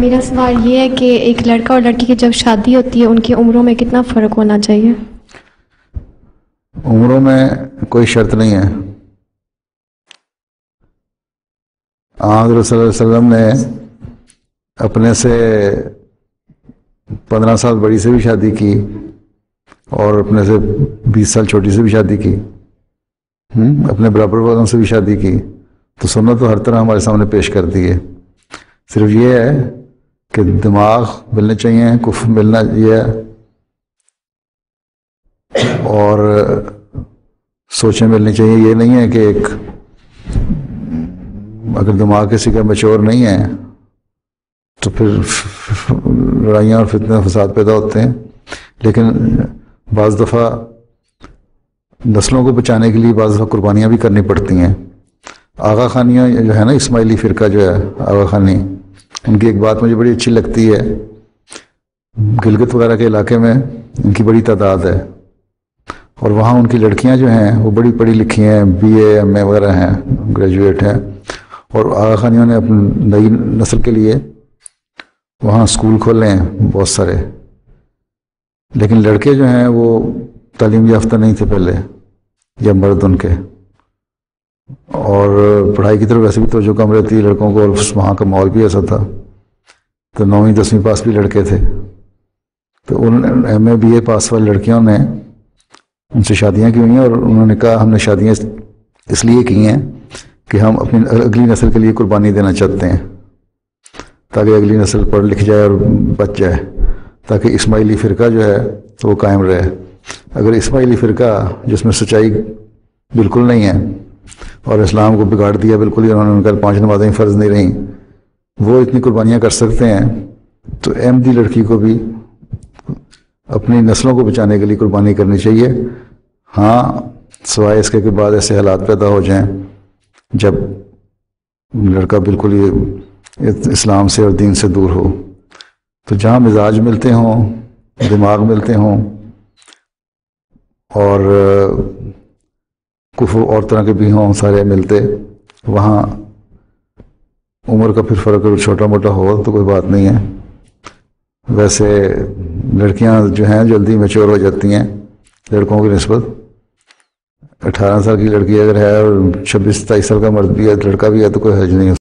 میرا سوال یہ ہے کہ ایک لڑکا اور لڑکی کی جب شادی ہوتی ہے ان کی عمروں میں کتنا فرق ہونا چاہیے؟ عمروں میں کوئی شرط نہیں ہے. حضرت صلی اللہ علیہ وسلم نے اپنے سے 15 سال بڑی سے بھی شادی کی اور اپنے سے 20 سال چھوٹی سے بھی شادی کی، اپنے برابر والوں سے بھی شادی کی. تو سنت تو ہر طرح ہمارے سامنے پیش کر دی ہے. صرف یہ ہے کہ دماغ ملنے چاہیے، کفر ملنا یہ ہے، اور سوچیں ملنی چاہیے. یہ نہیں ہے کہ ایک اگر دماغ کسی کا میچور نہیں ہے تو پھر لڑائیاں اور فتنے فساد پیدا ہوتے ہیں. لیکن بعض دفعہ نسلوں کو بچانے کے لیے بعض دفعہ قربانیاں بھی کرنی پڑتی ہیں. آغا خانیاں جو ہے نا، اسماعیلی فرقہ جو ہے آغا خانی، ان کی ایک بات مجھے بڑی اچھی لگتی ہے. گلگت وغیرہ کے علاقے میں ان کی بڑی تعداد ہے، اور وہاں ان کی لڑکیاں جو ہیں وہ بڑی پڑھی لکھی ہیں، BA MA وغیرہ ہیں، گریجویٹ ہیں. اور آغا خانیوں نے اپنی نئی نسل کے لیے وہاں اسکول کھولے ہیں بہت سارے. لیکن لڑکے جو ہیں وہ تعلیم یافتہ نہیں تھے پہلے، یا مرد ان کے، اور پڑھائی کی طرف ویسے بھی توجہ کم رہتی ہے لڑکوں کو، اور وہاں کا ماحول بھی ایسا تھا. تو 9ویں 10ویں پاس بھی لڑکے تھے. تو ان MA BA پاس والی لڑکیوں نے ان سے شادیاں کی ہوئی ہیں، اور انہوں نے کہا ہم نے شادیاں اس لیے کی ہیں کہ ہم اپنی اگلی نسل کے لیے قربانی دینا چاہتے ہیں، تاکہ اگلی نسل پڑھ لکھ جائے اور بچ جائے، تاکہ اسماعیلی فرقہ جو ہے وہ قائم رہے. اگر اسماعیلی فرقہ جس میں سچائی بالکل نہیں ہے اور اسلام کو بگاڑ دیا بالکل ہی، انہوں نے کہا 5 نمازیں فرض نہیں رہیں، وہ اتنی قربانیاں کر سکتے ہیں، تو احمدی لڑکی کو بھی اپنی نسلوں کو بچانے کے لیے قربانی کرنی چاہیے. ہاں، سوائے اس کے بعد ایسے حالات پیدا ہو جائیں جب لڑکا بالکل ہی اسلام سے اور دین سے دور ہو. تو جہاں مزاج ملتے ہوں، دماغ ملتے ہوں، اور کفر اور طرح کے بھی ہوں سارے ملتے، وہاں عمر کا پھر فرق چھوٹا موٹا ہو تو کوئی بات نہیں ہے. ویسے لڑکیاں جو ہیں جلدی میچور ہو جاتی ہیں لڑکوں کی نسبت. 18 سال کی لڑکی اگر ہے اور 26 27 سال کا مرد بھی ہے، لڑکا بھی ہے، تو کوئی حرج نہیں.